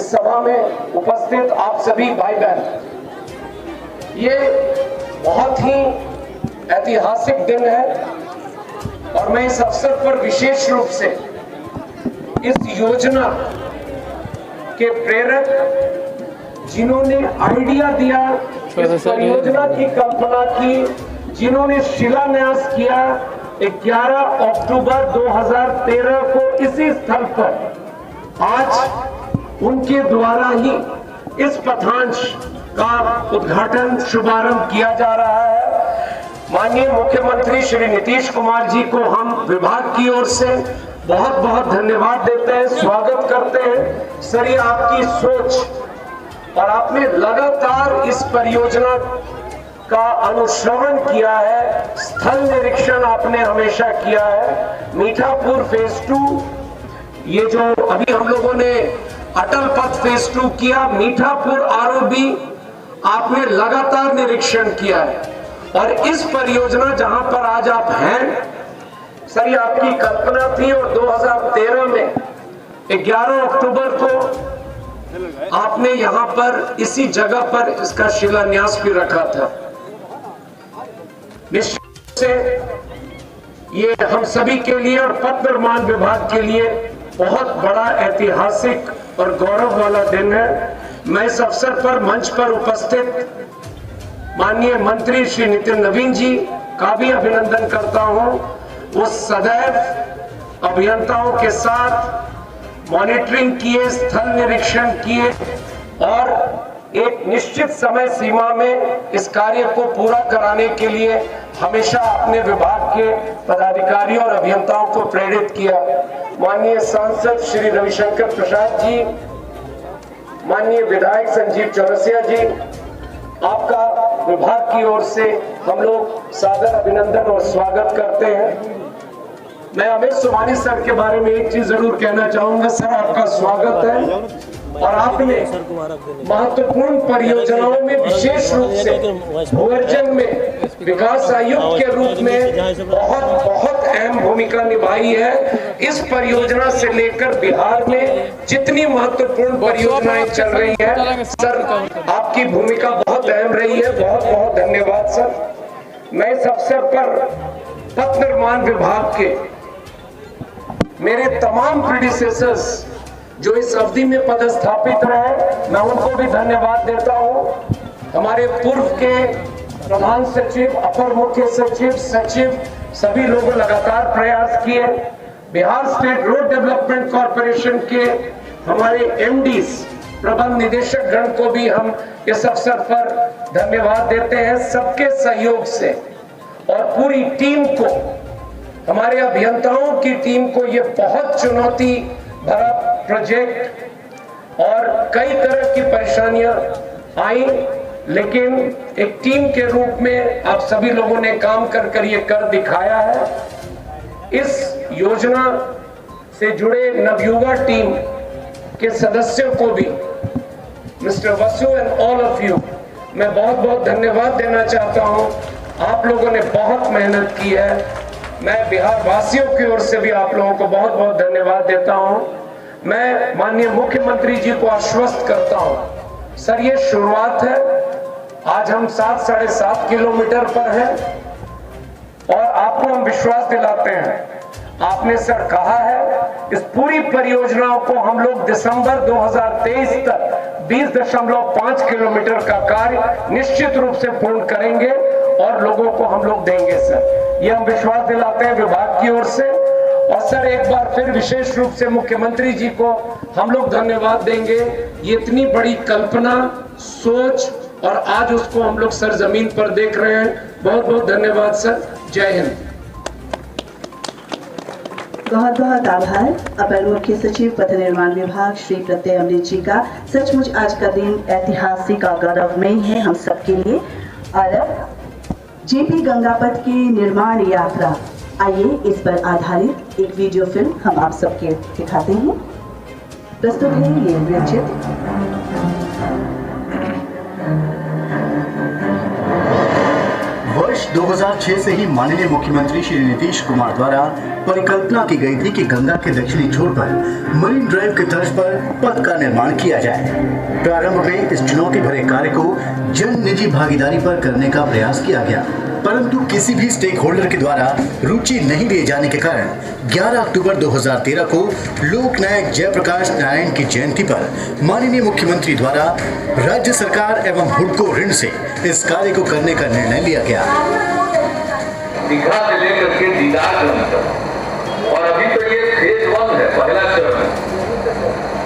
इस सभा में उपस्थित आप सभी भाई बहन, ये बहुत ही ऐतिहासिक दिन है और मैं इस अवसर पर विशेष रूप से इस योजना के प्रेरक जिन्होंने आइडिया दिया, इस परियोजना की कल्पना की, जिन्होंने शिलान्यास किया 11 अक्टूबर 2013 को इसी स्थल पर आज उनके द्वारा ही इस पथांश का उद्घाटन शुभारंभ किया जा रहा है। माननीय मुख्यमंत्री श्री नीतीश कुमार जी को हम विभाग की ओर से बहुत बहुत धन्यवाद देते हैं, स्वागत करते हैं। सर, ये आपकी सोच और आपने लगातार इस परियोजना का अनुश्रवण किया है, स्थल निरीक्षण आपने हमेशा किया है। मीठापुर फेज 2, ये जो अभी हम लोगों ने अटल पथ फेज 2 किया, मीठापुर आरओबी आपने लगातार निरीक्षण किया है और इस परियोजना जहां पर आज आप हैं, सर, ये आपकी कल्पना थी और 2013 में 11 अक्टूबर को आपने यहां पर इसी जगह पर इसका शिलान्यास भी रखा था। निश्चित से ये हम सभी के लिए और पथ निर्माण विभाग के लिए बहुत बड़ा ऐतिहासिक और गौरव वाला दिन है। मैं इस अवसर पर मंच पर उपस्थित माननीय मंत्री श्री नितिन नवीन जी का भी अभिनंदन करता हूं। वो सदैव अभियंताओं के साथ मॉनिटरिंग किए, स्थल निरीक्षण किए और एक निश्चित समय सीमा में इस कार्य को पूरा कराने के लिए हमेशा अपने विभाग के पदाधिकारियों और अभियंताओं को प्रेरित किया। माननीय सांसद श्री रविशंकर प्रसाद जी, माननीय विधायक संजीव चौरसिया जी, आपका विभाग की ओर से हम लोग सादर अभिनंदन और स्वागत करते हैं। मैं अमित सुमानी सर के बारे में एक चीज जरूर कहना चाहूंगा। सर, आपका स्वागत है और आपने महत्वपूर्ण परियोजनाओं में विशेष रूप से भूअर्जन में विकास आयुक्त के रूप में बहुत अहम भूमिका निभाई है। इस परियोजना से लेकर बिहार में जितनी महत्वपूर्ण परियोजनाएं चल रही है, सर, आपकी भूमिका बहुत अहम रही है। बहुत बहुत धन्यवाद सर। मैं इस अवसर पर पथ निर्माण विभाग के मेरे तमाम प्रेडिसेसर्स जो इस अवधि में पदस्थापित रहे, मैं उनको भी धन्यवाद देता हूं। हमारे पूर्व के प्रधान सचिव, अपर मुख्य सचिव, सचिव, सभी लोगों लगातार प्रयास किए। Bihar state road development corporation के हमारे एमडीज, प्रबंध निदेशक गण को भी हम इस अवसर पर धन्यवाद देते हैं। सबके सहयोग से और पूरी टीम को, हमारे अभियंताओं की टीम को ये बहुत चुनौती भरा प्रोजेक्ट और कई तरह की परेशानियां आई, लेकिन एक टीम के रूप में आप सभी लोगों ने काम कर ये कर दिखाया है। इस योजना से जुड़े नवयुवा टीम के सदस्यों को भी, mister Vasu and all of you, मैं बहुत बहुत धन्यवाद देना चाहता हूं। आप लोगों ने बहुत मेहनत की है। मैं बिहार वासियों की ओर से भी आप लोगों को बहुत बहुत धन्यवाद देता हूं। मैं माननीय मुख्यमंत्री जी को आश्वस्त करता हूं, सर, ये शुरुआत है। आज हम 7-7.5 किलोमीटर पर हैं और आपको हम विश्वास दिलाते हैं। आपने सर कहा है इस पूरी परियोजनाओं को हम लोग दिसंबर 2023 तक 20.5 किलोमीटर का कार्य निश्चित रूप से पूर्ण करेंगे और लोगों को हम लोग देंगे सर। ये हम विश्वास दिलाते हैं विभाग की ओर से। और सर, एक बार फिर विशेष रूप से मुख्यमंत्री जी को हम लोग धन्यवाद देंगे। ये इतनी बड़ी कल्पना, सोच और आज उसको हम लोग सर जमीन पर देख रहे हैं। बहुत बहुत धन्यवाद सर। जय हिंद। बहुत बहुत आभार अपर मुख्य सचिव पथ निर्माण विभाग श्री प्रत्यय अमृत जी का। सचमुच आज का दिन ऐतिहासिक और गौरवमय है हम सबके लिए। और अब जेपी गंगापथ की निर्माण यात्रा, आइए इस पर आधारित एक वीडियो फिल्म हम आप सबके दिखाते हैं। प्रस्तुत है ये वृक्षचित्र। वर्ष 2006 से ही माननीय मुख्यमंत्री श्री नीतीश कुमार द्वारा परिकल्पना की गई थी कि गंगा के दक्षिणी छोर पर मरीन ड्राइव की तर्ज पर पथ का निर्माण किया जाए। प्रारंभ में इस चुनौती भरे कार्य को जन निजी भागीदारी पर करने का प्रयास किया गया, परंतु किसी भी स्टेक होल्डर के द्वारा रुचि नहीं दिए जाने के कारण 11 अक्टूबर 2013 को लोकनायक जयप्रकाश नारायण की जयंती पर माननीय मुख्यमंत्री द्वारा राज्य सरकार एवं हुडको ऋण से इस कार्य को करने का निर्णय लिया गया। दीघा से लेकर के दीदारगंज तक, और अभी तो ये फेज 1 है, पहला चरण।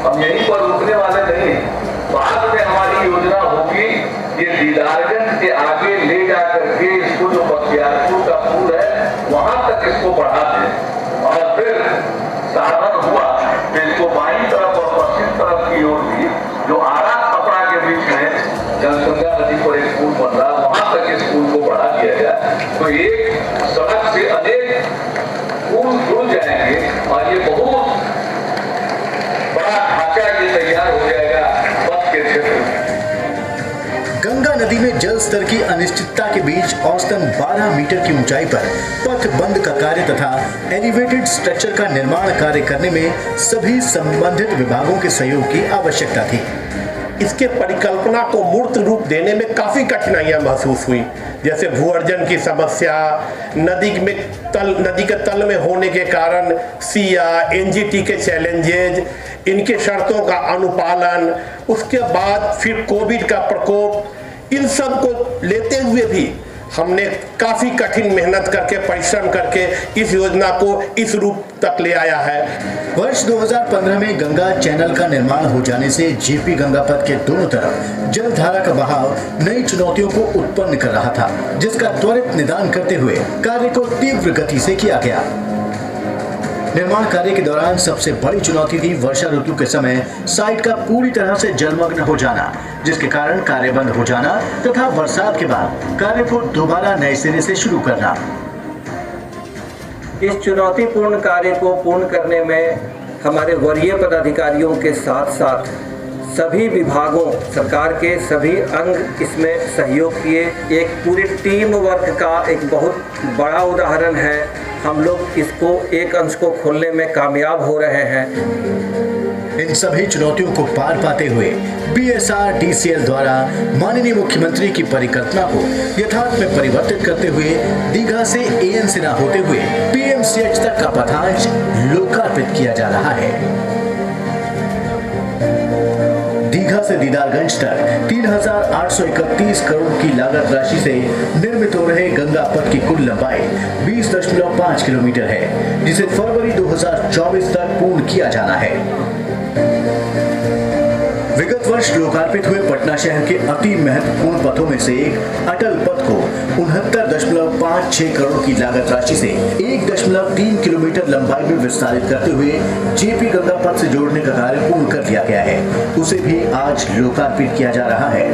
हम यहीं पर रुकने वाले नहीं, बाद में हमारी योजना होगी ये दीदारगंज के आगे ले जा करके इसको जो बख्तियारपुर का पुल है वहां तक इसको बढ़ा दें, और फिर साधन हुआ तो इसको बाईं तरफ और पश्चिम तरफ की ओर भी जो आरा कपड़ा के बीच में जनसंख्या नदी पर एक पुल बन रहा, वहां तक इस पुल को बढ़ा दिया गया। तो एक सड़क से अनेक पुल जुड़ जाएंगे और ये बहुत बड़ा ढांचा ये तैयार हो जाएगा पथ के क्षेत्र में। गंगा नदी में जल स्तर की अनिश्चितता के बीच औसतन 12 मीटर की ऊंचाई पर पथ बंद का कार्य तथा एलिवेटेड स्ट्रक्चर का निर्माण कार्य करने में सभी संबंधित विभागों के सहयोग की आवश्यकता थी। इसके परिकल्पना को मूर्त रूप देने में काफी कठिनाइयां महसूस हुई, जैसे भूअर्जन की समस्या, नदी के तल में होने के कारण सिया, एनजीटी के चैलेंजेज, इनके शर्तों का अनुपालन, उसके बाद फिर कोविड का प्रकोप, इन सब को लेते हुए भी हमने काफी कठिन मेहनत करके, परिश्रम करके इस योजना को इस रूप तक ले आया है। वर्ष 2015 में गंगा चैनल का निर्माण हो जाने से जेपी गंगा पथ के दोनों तरफ जलधारा का बहाव नई चुनौतियों को उत्पन्न कर रहा था, जिसका त्वरित निदान करते हुए कार्य को तीव्र गति से किया गया। निर्माण कार्य के दौरान सबसे बड़ी चुनौती थी वर्षा ऋतु के समय साइट का पूरी तरह से जलमग्न हो जाना, जिसके कारण कार्य बंद हो जाना तथा बरसात के बाद कार्य को दोबारा नए सिरे से शुरू करना। इस चुनौतीपूर्ण कार्य को पूर्ण करने में हमारे वरीय पदाधिकारियों के साथ साथ सभी विभागों, सरकार के सभी अंग इसमें सहयोग किए। एक पूरी टीम वर्क का एक बहुत बड़ा उदाहरण है। हम लोग इसको एक अंश को खोलने में कामयाब हो रहे हैं। इन सभी चुनौतियों को पार पाते हुए BSRDCL द्वारा माननीय मुख्यमंत्री की परिकल्पना को यथार्थ में परिवर्तित करते हुए दीघा से AN सिन्हा होते हुए PMCH तक का पथांच लोकार्पित किया जा रहा है। दीघा से दीदारगंज तक 3,831 करोड़ की लागत राशि से निर्मित हो रहे गंगा पथ की कुल लंबाई 20.5 किलोमीटर है, जिसे फरवरी 2024 तक पूर्ण किया जाना है। विगत वर्ष लोकार्पित हुए पटना शहर के अति महत्वपूर्ण पथों में से एक अटल पथ को 69.56 करोड़ की लागत राशि से 1.3 किलोमीटर लंबाई में विस्तारित करते हुए जेपी गंगा पथ से जोड़ने का कार्य पूर्ण कर लिया गया है। उसे भी आज लोकार्पित किया जा रहा है।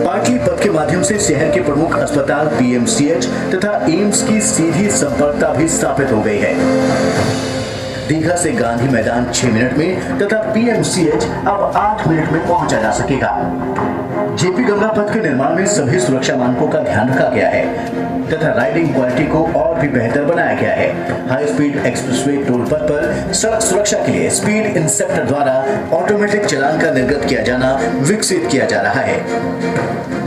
पाटली पथ के माध्यम से शहर के प्रमुख अस्पताल PMCH तथा एम्स की सीधी संपर्कता भी स्थापित हो गई है। दीघा से गांधी मैदान 6 मिनट में तथा PMCH अब 8 मिनट में पहुंचा जा सकेगा। जेपी गंगा पथ के निर्माण में सभी सुरक्षा मानकों का ध्यान रखा गया है तथा राइडिंग क्वालिटी को और भी बेहतर बनाया गया है। हाई स्पीड एक्सप्रेसवे टोल पथ पर सड़क सुरक्षा के लिए स्पीड इंस्पेक्टर द्वारा ऑटोमेटिक चालान का निर्गत किया जाना विकसित किया जा रहा है।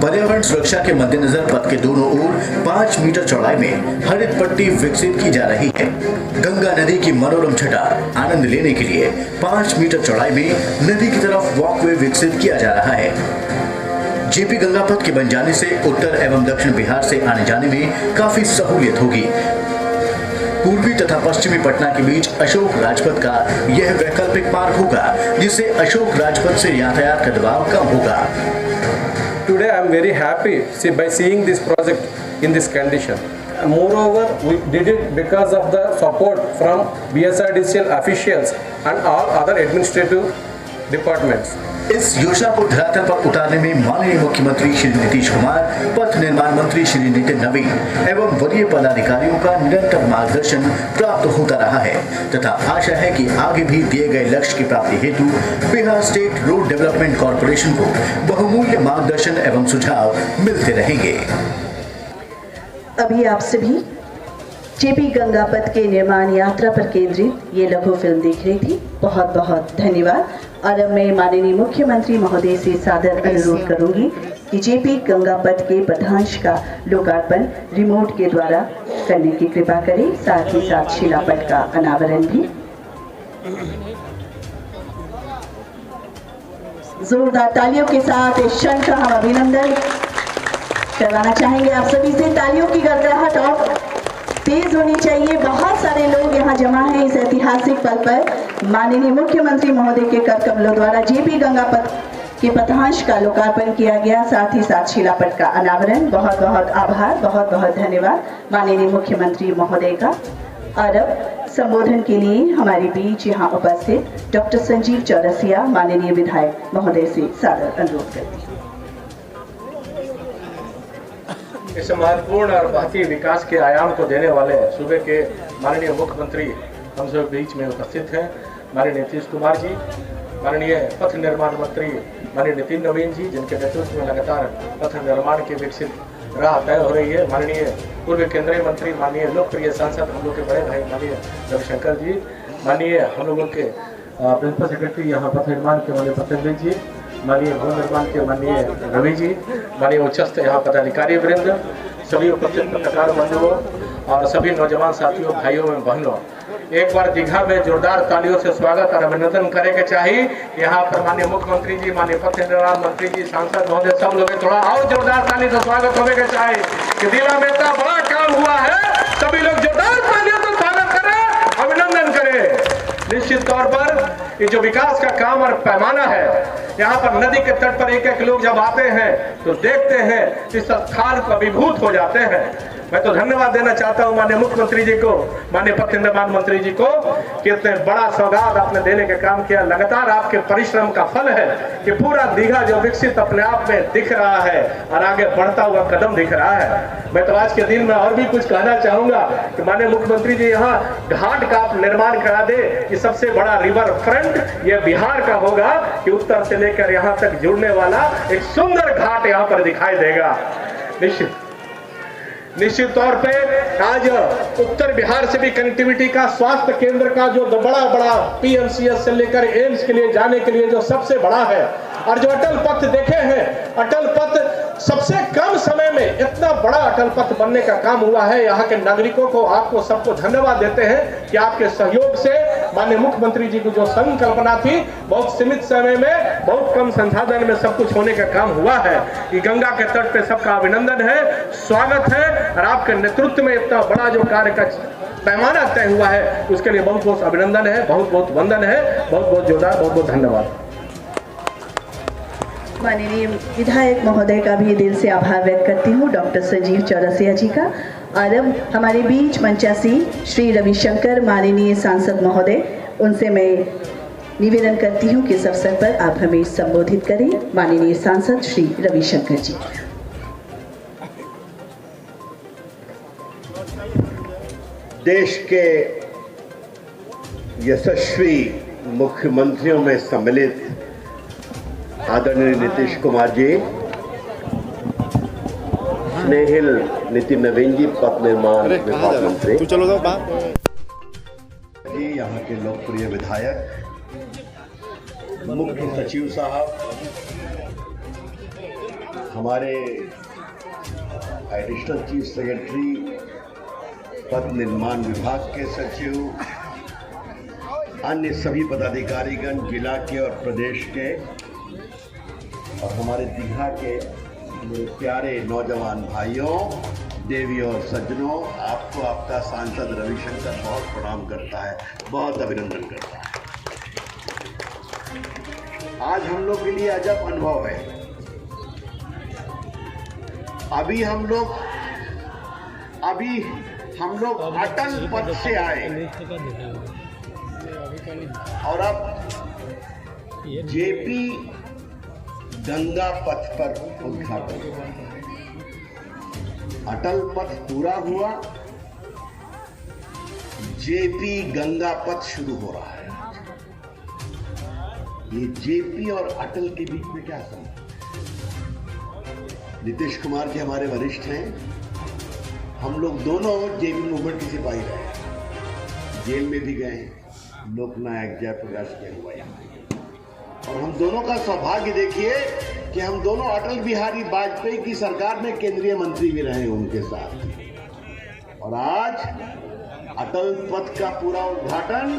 पर्यावरण सुरक्षा के मद्देनजर पथ के दोनों ओर 5 मीटर चौड़ाई में हरित पट्टी विकसित की जा रही है। गंगा नदी की मनोरम छटा आनंद लेने के लिए 5 मीटर चौड़ाई में नदी की तरफ वॉकवे विकसित किया जा रहा है। जेपी गंगा पथ के बन जाने से उत्तर एवं दक्षिण बिहार से आने जाने में काफी सहूलियत होगी। पूर्वी तथा पश्चिमी पटना के बीच अशोक राजपथ का यह वैकल्पिक मार्ग होगा, जिससे अशोक राजपथ से यातायात का दबाव कम होगा। Today I am very happy by seeing this project in this condition. Moreover, we did it because of the support from BSRDCL officials and all other administrative departments. इस योजना को धरातल पर उतारने में माननीय मुख्यमंत्री श्री नीतीश कुमार, पथ निर्माण मंत्री श्री नितिन नवीन एवं वरीय पदाधिकारियों का निरंतर मार्गदर्शन प्राप्त होता रहा है तथा आशा है कि आगे भी दिए गए लक्ष्य की प्राप्ति हेतु Bihar state road development corporation को बहुमूल्य मार्गदर्शन एवं सुझाव मिलते रहेंगे। अभी आप सभी जेपी गंगा पथ के निर्माण यात्रा पर केंद्रित ये लघु फिल्म देख रही थी। बहुत बहुत धन्यवाद। और अब मैं माननीय मुख्यमंत्री महोदय से सादर अनुरोध करूंगी कि जेपी गंगा पथ के पथांश का लोकार्पण रिमोट के द्वारा करने की कृपा करें, साथ ही साथ शिलापट का अनावरण भी। जोरदार तालियों के साथ इस क्षण का हम अभिनंदन करवाना चाहेंगे। आप सभी से तालियों की गड़गड़ाहट और तेज होनी चाहिए। बहुत सारे लोग यहाँ जमा हैं इस ऐतिहासिक पल पर। माननीय मुख्यमंत्री महोदय के कर कमलों द्वारा जेपी गंगा पथ के पथांश का लोकार्पण किया गया, साथ ही साथ शिलापट का अनावरण। बहुत बहुत आभार, बहुत बहुत धन्यवाद माननीय मुख्यमंत्री महोदय का। और अब संबोधन के लिए हमारे बीच यहाँ उपस्थित डॉक्टर संजीव चौरसिया माननीय विधायक महोदय से सादर अनुरोध करती हूँ। इस महत्वपूर्ण और महती विकास के आयाम को देने वाले सूबे के माननीय मुख्यमंत्री हम सब बीच में उपस्थित हैं। माननीय नीतीश कुमार जी, माननीय पथ निर्माण मंत्री माननीय नितिन नवीन जी, जिनके नेतृत्व में लगातार पथ निर्माण की विकसित राह तय हो रही है। माननीय पूर्व केंद्रीय मंत्री, माननीय लोकप्रिय सांसद हम लोग के बड़े भाई माननीय रविशंकर जी, माननीय हम लोगों के प्रिंसिपल सेक्रेटरी यहाँ पथ निर्माण के माननीय प्रत्येक जी, माननीय भवन निर्माण के माननीय रवि जी, माननीय उच्चस्थ यहाँ पदाधिकारी वृंद, सभी उपस्थित पत्रकार बंधुओं और सभी नौजवान साथियों, भाइयों एवं बहनों, एक बार दीघा में जोरदार तालियों से स्वागत और अभिनंदन करेंगे चाहिए। यहाँ पर माननीय मुख्यमंत्री जी, माननीय पथ निर्माण मंत्री जी, सांसद महोदय, सब लोग थोड़ा और जोरदार ताली से स्वागत होने के चाहिए कि जिला में इतना बड़ा काम हुआ है। सभी लोग जोरदार तालियों से स्वागत करें, अभिनंदन करें। निश्चित तौर पर ये जो विकास का काम और पैमाना है, यहाँ पर नदी के तट पर एक एक लोग जब आते हैं तो देखते हैं इस स्थान को अभिभूत हो जाते हैं। मैं तो धन्यवाद देना चाहता हूँ माननीय मुख्यमंत्री जी को, माननीय पथ निर्माण मंत्री जी को कि इतने बड़ा सौगात आपने देने का काम किया। लगातार आपके परिश्रम का फल है कि पूरा दीघा जो विकसित अपने आप में दिख रहा है और आगे बढ़ता हुआ कदम दिख रहा है। मैं तो आज के दिन में और भी कुछ कहना चाहूंगा कि माननीय मुख्यमंत्री जी यहाँ घाट का निर्माण करा दे। ये सबसे बड़ा रिवर फ्रंट ये बिहार का होगा कि उत्तर से लेकर यहाँ तक जुड़ने वाला एक सुंदर घाट यहाँ पर दिखाई देगा। निश्चित तौर पे आज उत्तर बिहार से भी कनेक्टिविटी का, स्वास्थ्य केंद्र का जो बड़ा पीएमसीएच से लेकर एम्स के लिए जाने के लिए जो सबसे बड़ा है, और जो अटल पथ देखे हैं, अटल पथ सबसे कम समय में इतना बड़ा अटल पथ बनने का काम हुआ है। यहाँ के नागरिकों को, आपको सबको धन्यवाद देते हैं कि आपके सहयोग से माननीय मुख्यमंत्री जी की जो संकल्पना थी, बहुत सीमित समय में बहुत कम संसाधन में सब कुछ होने का काम हुआ है। ये गंगा के तट पे सबका अभिनंदन है, स्वागत है, और आपके नेतृत्व में इतना बड़ा जो कार्य का पैमाना तय हुआ है उसके लिए बहुत बहुत अभिनंदन है, बहुत बहुत वंदन है, बहुत बहुत जोरदार, बहुत बहुत धन्यवाद। माननीय विधायक महोदय का भी दिल से आभार व्यक्त करती हूँ, डॉक्टर संजीव चौरसिया जी का। और अब हमारे बीच मंचासी श्री रविशंकर माननीय सांसद महोदय, उनसे मैं निवेदन करती हूँ कि इस अवसर पर आप हमें संबोधित करें। माननीय सांसद श्री रविशंकर जी। देश के यशस्वी मुख्यमंत्रियों में सम्मिलित आदरणीय नीतीश कुमार जी, स्नेहिल नितिन नवीन जी, पथ निर्माण विभाग मंत्री जी, यहाँ के लोकप्रिय विधायक, मुख्य सचिव साहब, हमारे एडिशनल चीफ सेक्रेटरी, पथ निर्माण विभाग के सचिव, अन्य सभी पदाधिकारीगण जिला के और प्रदेश के, और हमारे दीघा के प्यारे नौजवान भाइयों, देवियों और सज्जनों, आपको आपका सांसद रविशंकर बहुत प्रणाम करता है, बहुत अभिनंदन करता है। आज हम लोग के लिए अजब अनुभव है। अभी हम लोग अटल पथ से आए और अब जेपी गंगा पथ पर उद्घाटन। अटल पथ पूरा हुआ, जेपी गंगा पथ शुरू हो रहा है। ये जेपी और अटल के बीच में क्या संबंध? नीतीश कुमार जी हमारे वरिष्ठ हैं, हम लोग दोनों जेबी मूवमेंट के सिपाही रहे, जेल में भी गए, लोकनायक जयप्रकाश की अगुवाई, और हम दोनों का सौभाग्य देखिए कि हम दोनों अटल बिहारी वाजपेयी की सरकार में केंद्रीय मंत्री भी रहे उनके साथ। और आज अटल पथ का पूरा उद्घाटन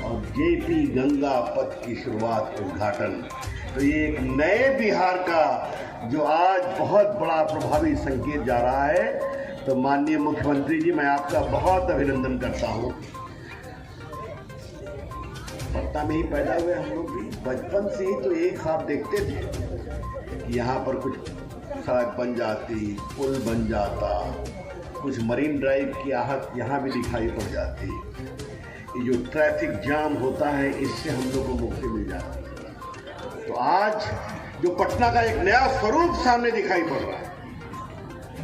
और जेपी गंगा पथ की शुरुआत उद्घाटन, तो ये एक नए बिहार का जो आज बहुत बड़ा प्रभावी संकेत जा रहा है। तो माननीय मुख्यमंत्री जी, मैं आपका बहुत अभिनंदन करता हूँ। पटना में ही पैदा हुए हम लोग भी, बचपन से ही तो एक ख्वाब देखते थे कि यहाँ पर कुछ सड़क बन जाती, पुल बन जाता, कुछ मरीन ड्राइव की आहट यहाँ भी दिखाई पड़ जाती, ये जो ट्रैफिक जाम होता है इससे हम लोग को मुक्ति मिल जाती है। तो आज जो पटना का एक नया स्वरूप सामने दिखाई पड़ रहा है,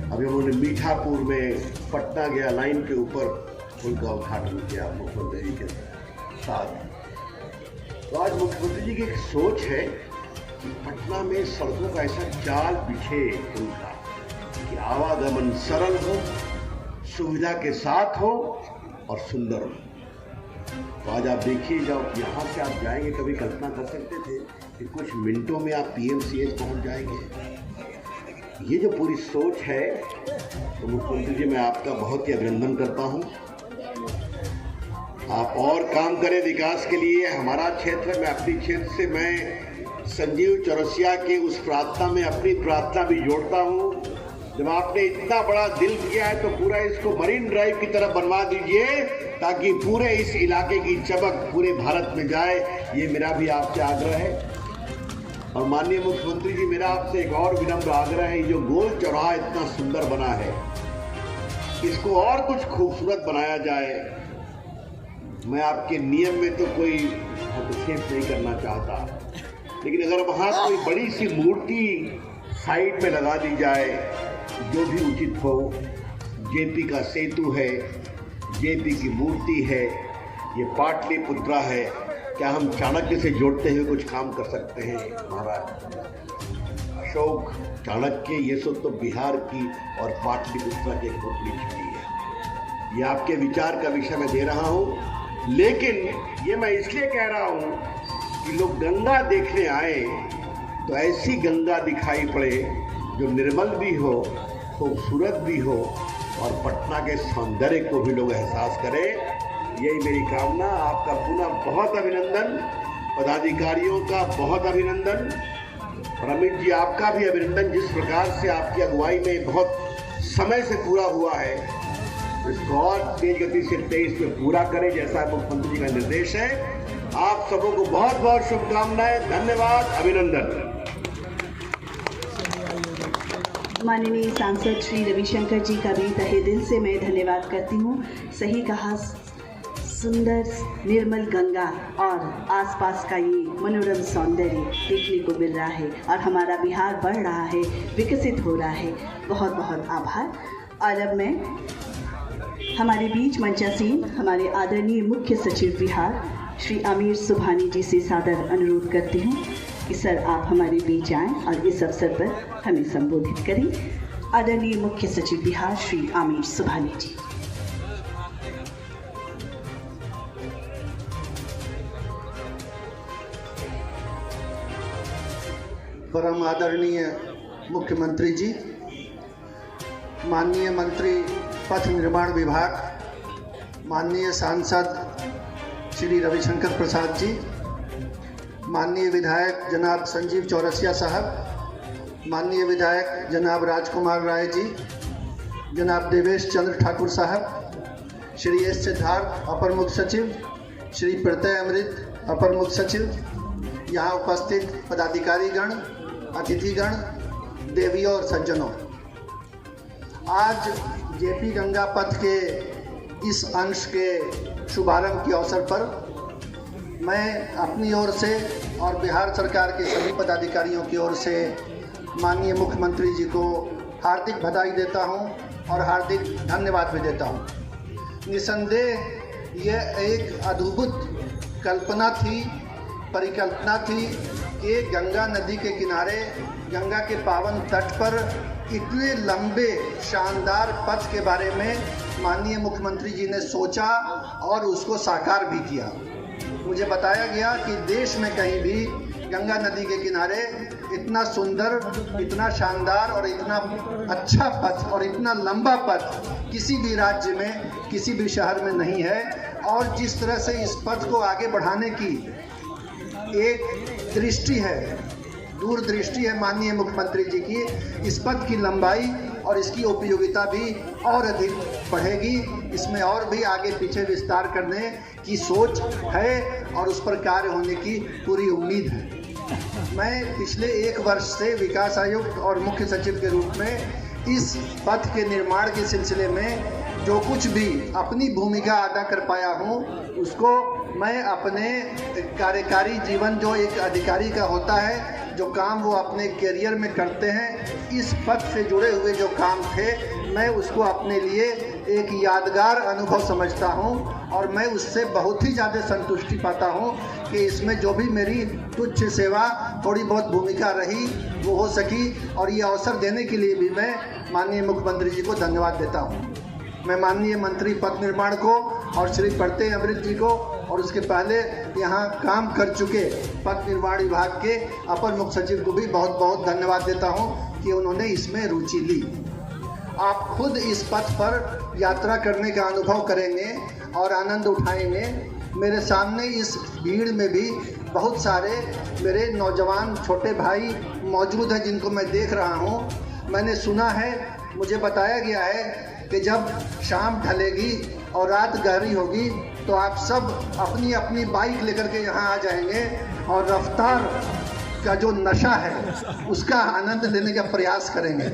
अभी उन्होंने मीठापुर में पटना गया लाइन के ऊपर पुल का उद्घाटन किया मुख्यमंत्री जी के साथ। तो आज मुख्यमंत्री जी की एक सोच है कि पटना में सड़कों का ऐसा जाल बिछे पुल का कि आवागमन सरल हो, सुविधा के साथ हो और सुंदर हो। तो आज आप देखिए, जब यहाँ से आप जाएंगे, कभी कल्पना कर सकते थे कि कुछ मिनटों में आप PMCH पहुँच जाएंगे। ये जो पूरी सोच है, तो मुख्यमंत्री जी मैं आपका बहुत ही अभिनंदन करता हूँ। आप और काम करें विकास के लिए। हमारा क्षेत्र में, अपनी क्षेत्र से मैं संजीव चौरसिया के उस प्रार्थना में अपनी प्रार्थना भी जोड़ता हूँ। जब आपने इतना बड़ा दिल किया है तो पूरा इसको मरीन ड्राइव की तरफ बनवा दीजिए, ताकि पूरे इस इलाके की चमक पूरे भारत में जाए। ये मेरा भी आपसे आग्रह है। और माननीय मुख्यमंत्री जी, मेरा आपसे एक और विनम्र आग्रह है, जो गोल चौराहा इतना सुंदर बना है, इसको और कुछ खूबसूरत बनाया जाए। मैं आपके नियम में तो कोई हस्तक्षेप नहीं करना चाहता, लेकिन अगर वहाँ कोई बड़ी सी मूर्ति साइड में लगा दी जाए, जो भी उचित हो। जेपी का सेतु है, जेपी की मूर्ति है, ये पाटलिपुत्रा है, क्या हम चाणक्य से जोड़ते हुए कुछ काम कर सकते हैं? महाराज अशोक चाणक्य, ये सब तो बिहार की और पाटलिपुत्रा की एक बहुत बड़ी छवि है। ये आपके विचार का विषय मैं दे रहा हूँ, लेकिन ये मैं इसलिए कह रहा हूँ कि लोग गंगा देखने आए तो ऐसी गंगा दिखाई पड़े जो निर्मल भी हो, खूबसूरत भी हो और पटना के सौंदर्य को भी लोग एहसास करें। यही मेरी कामना। आपका पुनः बहुत अभिनंदन, पदाधिकारियों का बहुत अभिनंदन, और अमित जी आपका भी अभिनंदन। जिस प्रकार से आपकी अगुवाई में बहुत समय से पूरा हुआ है, इसको और तेज गति से 23 में पूरा करें, जैसा मुख्यमंत्री जी का निर्देश है। आप सबों को बहुत बहुत शुभकामनाएं, धन्यवाद, अभिनंदन। माननीय सांसद श्री रविशंकर जी का भी तहे दिल से मैं धन्यवाद करती हूँ। सही कहा, सुंदर निर्मल गंगा और आसपास का ये मनोरम सौंदर्य देखने को मिल रहा है और हमारा बिहार बढ़ रहा है, विकसित हो रहा है। बहुत बहुत आभार। और अब मैं हमारे बीच मंचासीन हमारे आदरणीय मुख्य सचिव बिहार श्री आमिर सुबहानी जी से सादर अनुरोध करती हूँ कि सर आप हमारे बीच आएँ और इस अवसर पर हमें संबोधित करें। आदरणीय मुख्य सचिव बिहार श्री आमिर सुबहानी जी। परम आदरणीय मुख्यमंत्री जी, माननीय मंत्री पथ निर्माण विभाग, माननीय सांसद श्री रविशंकर प्रसाद जी, माननीय विधायक जनाब संजीव चौरसिया साहब, माननीय विधायक जनाब राजकुमार राय जी, जनाब देवेश चंद्र ठाकुर साहब, श्री एस सिद्धार्थ अपर मुख्य सचिव, श्री प्रत्यय अमृत अपर मुख्य सचिव, यहाँ उपस्थित पदाधिकारीगण, अतिथिगण, देवियों और सज्जनों, आज जेपी गंगा पथ के इस अंश के शुभारंभ के अवसर पर मैं अपनी ओर से और बिहार सरकार के सभी पदाधिकारियों की ओर से माननीय मुख्यमंत्री जी को हार्दिक बधाई देता हूं और हार्दिक धन्यवाद भी देता हूं। निसंदेह यह एक अद्भुत परिकल्पना थी कि गंगा नदी के किनारे, गंगा के पावन तट पर इतने लंबे शानदार पथ के बारे में माननीय मुख्यमंत्री जी ने सोचा और उसको साकार भी किया। मुझे बताया गया कि देश में कहीं भी गंगा नदी के किनारे इतना सुंदर, इतना शानदार और इतना अच्छा पथ और इतना लंबा पथ किसी भी राज्य में, किसी भी शहर में नहीं है। और जिस तरह से इस पथ को आगे बढ़ाने की एक दृष्टि है, दूरदृष्टि है माननीय मुख्यमंत्री जी की, इस पथ की लंबाई और इसकी उपयोगिता भी और अधिक बढ़ेगी। इसमें और भी आगे पीछे विस्तार करने की सोच है और उस पर कार्य होने की पूरी उम्मीद है। मैं पिछले 1 वर्ष से विकास आयुक्त और मुख्य सचिव के रूप में इस पथ के निर्माण के सिलसिले में जो कुछ भी अपनी भूमिका अदा कर पाया हूँ, उसको मैं अपने कार्यकारी जीवन, जो एक अधिकारी का होता है, जो काम वो अपने करियर में करते हैं, इस पथ से जुड़े हुए जो काम थे, मैं उसको अपने लिए एक यादगार अनुभव समझता हूँ और मैं उससे बहुत ही ज़्यादा संतुष्टि पाता हूँ कि इसमें जो भी मेरी तुच्छ सेवा, थोड़ी बहुत भूमिका रही, वो हो सकी। और ये अवसर देने के लिए भी मैं माननीय मुख्यमंत्री जी को धन्यवाद देता हूँ। मैं माननीय मंत्री पथ निर्माण को और श्री प्रत्यय अमृत जी को और उसके पहले यहाँ काम कर चुके पथ निर्माण विभाग के अपर मुख्य सचिव को भी बहुत बहुत धन्यवाद देता हूँ कि उन्होंने इसमें रुचि ली। आप खुद इस पथ पर यात्रा करने का अनुभव करेंगे और आनंद उठाएंगे। मेरे सामने इस भीड़ में भी बहुत सारे मेरे नौजवान छोटे भाई मौजूद हैं जिनको मैं देख रहा हूँ। मैंने सुना है, मुझे बताया गया है कि जब शाम ढलेगी और रात गहरी होगी तो आप सब अपनी अपनी बाइक लेकर के यहाँ आ जाएंगे और रफ्तार का जो नशा है उसका आनंद लेने का प्रयास करेंगे।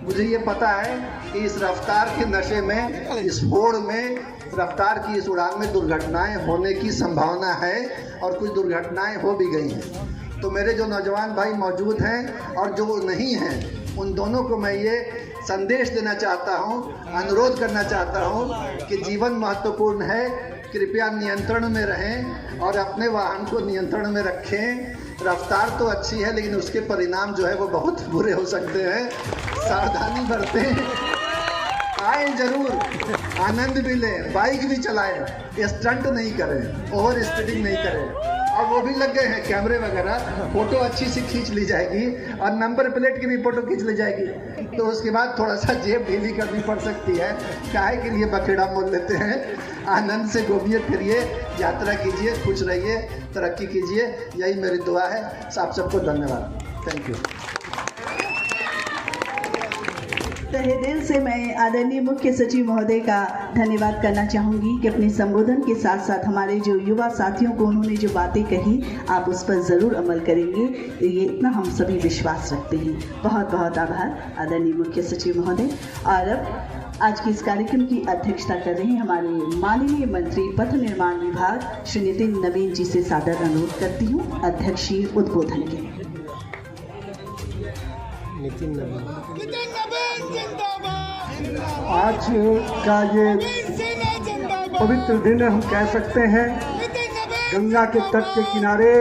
मुझे ये पता है कि इस रफ्तार के नशे में, इस होड़ में, रफ्तार की इस उड़ान में दुर्घटनाएं होने की संभावना है और कुछ दुर्घटनाएं हो भी गई हैं। तो मेरे जो नौजवान भाई मौजूद हैं और जो नहीं हैं, उन दोनों को मैं ये संदेश देना चाहता हूँ, अनुरोध करना चाहता हूँ कि जीवन महत्वपूर्ण है, कृपया नियंत्रण में रहें और अपने वाहन को नियंत्रण में रखें। रफ्तार तो अच्छी है लेकिन उसके परिणाम जो है वो बहुत बुरे हो सकते हैं। सावधानी बरतें, आए जरूर, आनंद भी लें, बाइक भी चलाएं, स्टंट नहीं करें, ओवर स्पीडिंग नहीं करें। और वो भी लग गए हैं कैमरे वगैरह, फोटो अच्छी सी खींच ली जाएगी और नंबर प्लेट की भी फोटो खींच ली जाएगी। तो उसके बाद थोड़ा सा जेब ढीली करनी पड़ सकती है, काहे के लिए बखेड़ा मोल लेते हैं। आनंद से घूमिए फिरिए, यात्रा कीजिए, खुश रहिए, तरक्की कीजिए, यही मेरी दुआ है। आप सबको धन्यवाद, थैंक यू। तहे दिल से मैं आदरणीय मुख्य सचिव महोदय का धन्यवाद करना चाहूँगी कि अपने संबोधन के साथ साथ हमारे जो युवा साथियों को उन्होंने जो बातें कही, आप उस पर ज़रूर अमल करेंगे, ये इतना हम सभी विश्वास रखते हैं। बहुत बहुत आभार आदरणीय मुख्य सचिव महोदय। और अब आज के इस कार्यक्रम की अध्यक्षता कर रहे हैं हमारे माननीय मंत्री पथ निर्माण विभाग श्री नितिन नवीन जी से सादर अनुरोध करती हूँ अध्यक्षीय उद्बोधन के लिए। आज का ये पवित्र दिन हम कह सकते हैं, गंगा के तट के किनारे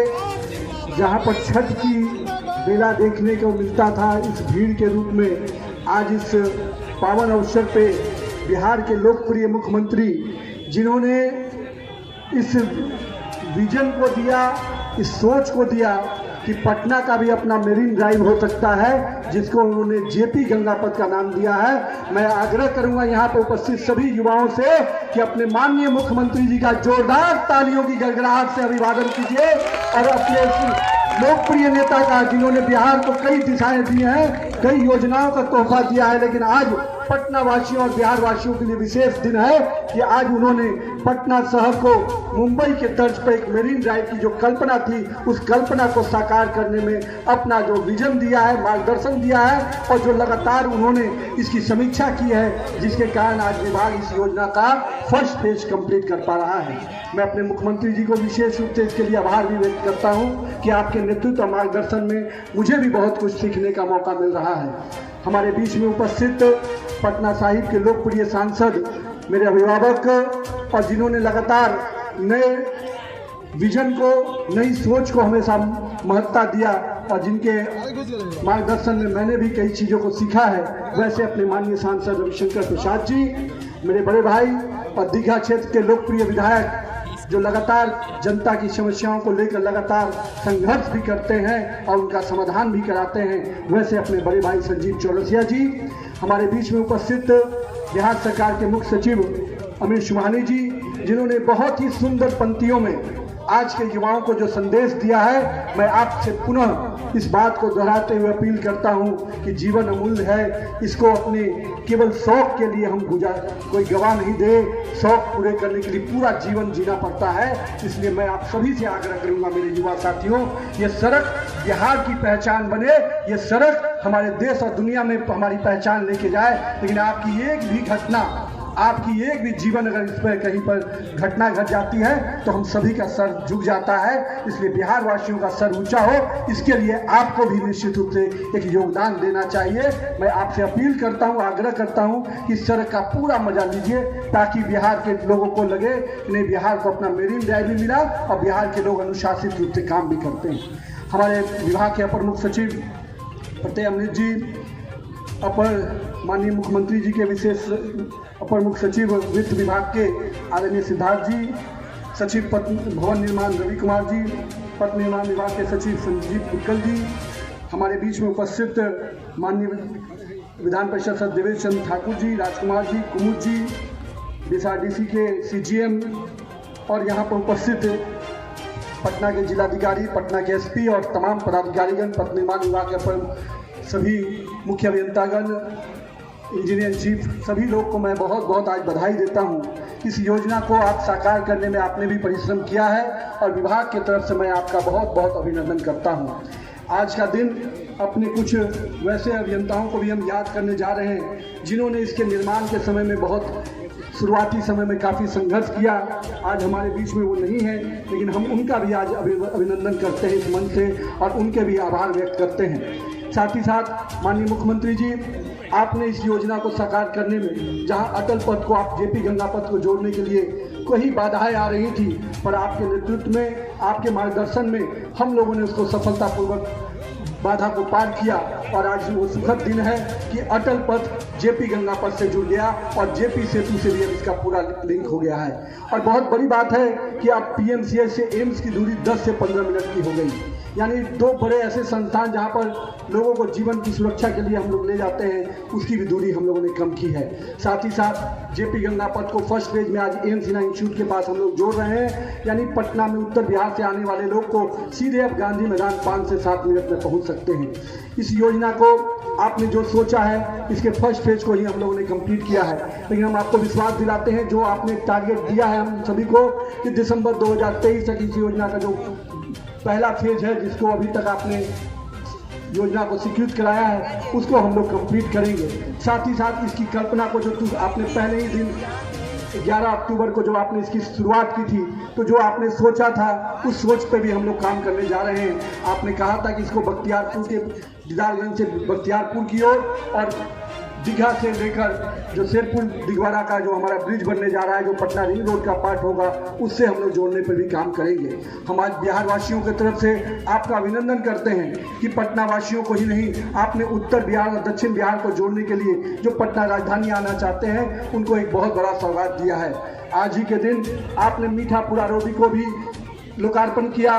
जहाँ पर छठ की बेला देखने को मिलता था इस भीड़ के रूप में, आज इस पावन अवसर पे बिहार के लोकप्रिय मुख्यमंत्री जिन्होंने इस विजन को दिया, इस सोच को दिया कि पटना का भी अपना मेरीन ड्राइव हो सकता है, जिसको उन्होंने जेपी गंगा पथ का नाम दिया है। मैं आग्रह करूंगा यहाँ पर उपस्थित सभी युवाओं से कि अपने माननीय मुख्यमंत्री जी का जोरदार तालियों की गड़गड़ाहट से अभिवादन कीजिए और अपने लोकप्रिय नेता का, जिन्होंने बिहार को कई दिशाएं दी हैं, कई योजनाओं का तोहफा दिया है, लेकिन आज पटना वासियों और बिहार वासियों के लिए विशेष दिन है कि आज उन्होंने पटना शहर को मुंबई के तर्ज पर एक मेरीन ड्राइव की जो कल्पना थी, उस कल्पना को साकार करने में अपना जो विजन दिया है, मार्गदर्शन दिया है और जो लगातार उन्होंने इसकी समीक्षा की है, जिसके कारण आज विभाग इस योजना का फर्स्ट फेज कंप्लीट कर पा रहा है। मैं अपने मुख्यमंत्री जी को विशेष रूप से इसके लिए आभार भी व्यक्त करता हूँ कि आपके नेतृत्व और मार्गदर्शन में मुझे भी बहुत कुछ सीखने का मौका मिल रहा है। हमारे बीच में उपस्थित पटना साहिब के लोकप्रिय सांसद, मेरे अभिभावक और जिन्होंने लगातार नए विजन को, नई सोच को हमेशा महत्ता दिया, और जिनके मार्गदर्शन में मैंने भी कई चीज़ों को सीखा है, वैसे अपने माननीय सांसद रविशंकर प्रसाद जी मेरे बड़े भाई और दीघा क्षेत्र के लोकप्रिय विधायक जो लगातार जनता की समस्याओं को लेकर लगातार संघर्ष भी करते हैं और उनका समाधान भी कराते हैं, वैसे अपने बड़े भाई संजीव चौरसिया जी हमारे बीच में उपस्थित बिहार सरकार के मुख्य सचिव अमित सुबहानी जी, जिन्होंने बहुत ही सुंदर पंक्तियों में आज के युवाओं को जो संदेश दिया है, मैं आपसे पुनः इस बात को दोहराते हुए अपील करता हूं कि जीवन अमूल्य है, इसको अपने केवल शौक के लिए हम कोई गवा नहीं दे, शौक पूरे करने के लिए पूरा जीवन जीना पड़ता है। इसलिए मैं आप सभी से आग्रह करूंगा मेरे युवा साथियों, ये सड़क बिहार की पहचान बने, ये सड़क हमारे देश और दुनिया में हमारी पहचान लेके जाए, लेकिन आपकी एक भी घटना, आपकी एक भी जीवन अगर इस पर कहीं पर घटना घट जाती है तो हम सभी का सर झुक जाता है। इसलिए बिहार वासियों का सर ऊंचा हो, इसके लिए आपको भी निश्चित रूप से एक योगदान देना चाहिए। मैं आपसे अपील करता हूं, आग्रह करता हूं कि सड़क का पूरा मजा लीजिए, ताकि बिहार के लोगों को लगे कि नहीं, बिहार को अपना मेरीन ड्राइव भी मिला और बिहार के लोग अनुशासित रूप से काम भी करते हैं। हमारे विभाग के अपर मुख्य सचिव प्रत्यय अमृत जी, अपर माननीय मुख्यमंत्री जी के विशेष अपर मुख्य सचिव वित्त विभाग के आदरणीय सिद्धार्थ जी, सचिव भवन निर्माण रवि कुमार जी, पथ निर्माण विभाग के सचिव संजीव पुटकल जी, हमारे बीच में उपस्थित माननीय विधान परिषद सदस्य देवेश चंद्र ठाकुर जी, राजकुमार जी, कुमुद जी, BSRDC के CGM और यहाँ पर उपस्थित पटना के जिलाधिकारी, पटना के SP और तमाम पदाधिकारीगण, पथ निर्माण विभाग के अपर सभी मुख्य अभियंतागण, इंजीनियर चीफ, सभी लोग को मैं बहुत बहुत आज बधाई देता हूं। इस योजना को आप साकार करने में आपने भी परिश्रम किया है और विभाग की तरफ से मैं आपका बहुत बहुत अभिनंदन करता हूं। आज का दिन अपने कुछ वैसे अभियंताओं को भी हम याद करने जा रहे हैं जिन्होंने इसके निर्माण के समय में बहुत शुरुआती समय में काफ़ी संघर्ष किया। आज हमारे बीच में वो नहीं है, लेकिन हम उनका भी आज अभिनंदन करते हैं इस मन से और उनके भी आभार व्यक्त करते हैं। साथ ही साथ माननीय मुख्यमंत्री जी, आपने इस योजना को साकार करने में जहां अटल पथ को आप JP गंगा पथ को जोड़ने के लिए कई बाधाएं आ रही थी, पर आपके नेतृत्व में, आपके मार्गदर्शन में हम लोगों ने उसको सफलतापूर्वक बाधा को पार किया और आज वो सुखद दिन है कि अटल पथ JP गंगा पथ से जुड़ गया और JP सेतु से भी अब इसका पूरा लिंक हो गया है। और बहुत बड़ी बात है कि अब PMCH से एम्स की दूरी 10 से 15 मिनट की हो गई, यानी दो बड़े ऐसे संस्थान जहां पर लोगों को जीवन की सुरक्षा के लिए हम लोग ले जाते हैं, उसकी भी दूरी हम लोगों ने कम की है। साथ ही साथ JP गंगा पथ को फर्स्ट फेज में आज एम्स इंस्टीट्यूट के पास हम लोग जोड़ रहे हैं, यानी पटना में उत्तर बिहार से आने वाले लोग को सीधे अब गांधी मैदान 5 से 7 मिनट में पहुंच सकते हैं। इस योजना को आपने जो सोचा है, इसके फर्स्ट फेज को ही हम लोगों ने कंप्लीट किया है, लेकिन हम आपको विश्वास दिलाते हैं जो आपने टारगेट दिया है हम सभी को कि दिसंबर 2023 तक इस योजना का जो पहला फेज है, जिसको अभी तक आपने योजना को स्वीकृत कराया है, उसको हम लोग कंप्लीट करेंगे। साथ ही साथ इसकी कल्पना को जो आपने पहले ही दिन 11 अक्टूबर को जो आपने इसकी शुरुआत की थी, तो जो आपने सोचा था उस सोच पे भी हम लोग काम करने जा रहे हैं। आपने कहा था कि इसको बख्तियारपुर के दीदारगंज से बख्तियारपुर की ओर और दीघा से लेकर जो शेरपुर दिगवाड़ा का जो हमारा ब्रिज बनने जा रहा है, जो पटना रिंग रोड का पार्ट होगा, उससे हम लोग जोड़ने पर भी काम करेंगे। हम आज बिहार वासियों की तरफ से आपका अभिनंदन करते हैं कि पटना वासियों को ही नहीं, आपने उत्तर बिहार और दक्षिण बिहार को जोड़ने के लिए जो पटना राजधानी आना चाहते हैं, उनको एक बहुत बड़ा सौगात दिया है। आज ही के दिन आपने मीठापुर आरओबी को भी लोकार्पण किया।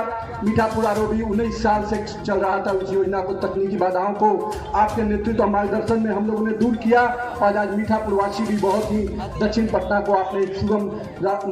मीठापुर आरओबी 19 साल से चल रहा था, उस योजना को तकनीकी बाधाओं को आपके नेतृत्व और मार्गदर्शन में हम लोगों ने दूर किया और आज मीठापुर वासी भी बहुत ही दक्षिण पटना को आपने एक सुगम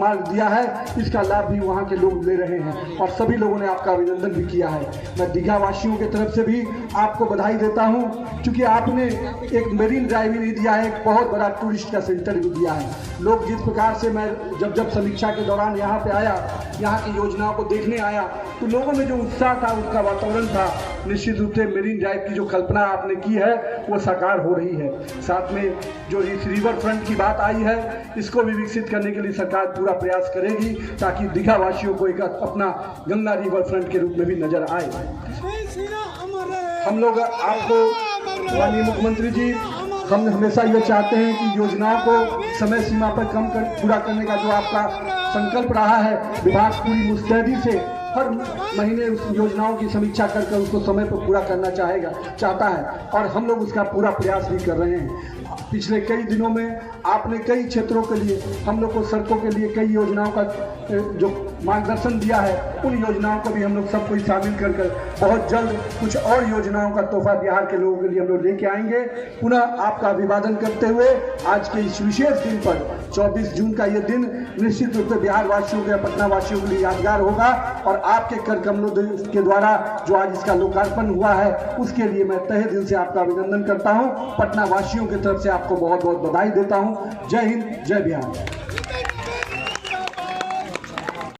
मार्ग दिया है, इसका लाभ भी वहाँ के लोग ले रहे हैं और सभी लोगों ने आपका अभिनंदन भी किया है। मैं दीघा वासियों की तरफ से भी आपको बधाई देता हूँ, क्योंकि आपने एक मेरीन ड्राइव ही नहीं दिया है, एक बहुत बड़ा टूरिस्ट का सेंटर भी दिया है। लोग जिस प्रकार से, मैं जब समीक्षा के दौरान यहाँ पे आया, यहाँ की योजनाओं को देखने आया, तो लोगों में जो उत्साह था, उसका वातावरण था, निश्चित रूप से मेरीन ड्राइव की जो कल्पना आपने की है वो साकार हो रही है। साथ में जो इस रिवर फ्रंट की बात आई है, इसको भी विकसित करने के लिए सरकार पूरा प्रयास करेगी, ताकि दीघा वासियों को एक अपना गंगा रिवर फ्रंट के रूप में भी नजर आए। हम लोग आपको, माननीय मुख्यमंत्री जी, हम हमेशा ये चाहते हैं कि योजनाओं को समय सीमा पर पूरा करने का जो आपका संकल्प रहा है, विभाग पूरी मुस्तैदी से हर महीने उस योजनाओं की समीक्षा करके उसको समय पर पूरा करना चाहता है और हम लोग उसका पूरा प्रयास भी कर रहे हैं। पिछले कई दिनों में आपने कई क्षेत्रों के लिए हम लोग को सड़कों के लिए कई योजनाओं का जो मार्गदर्शन दिया है, उन योजनाओं को भी हम लोग सबको शामिल कर बहुत जल्द कुछ और योजनाओं का तोहफा बिहार के लोगों के लिए हम लोग लेके आएंगे। पुनः आपका अभिवादन करते हुए आज के इस विशेष दिन पर 24 जून का ये दिन निश्चित रूप से बिहार वासियों के, पटना वासियों के लिए यादगार होगा और आपके कर कमलों के द्वारा जो आज इसका लोकार्पण हुआ है उसके लिए मैं तहे दिल से आपका अभिनंदन करता हूँ। पटना वासियों की तरफ से आपको बहुत बहुत बधाई देता हूँ। जय हिंद, जय बिहार।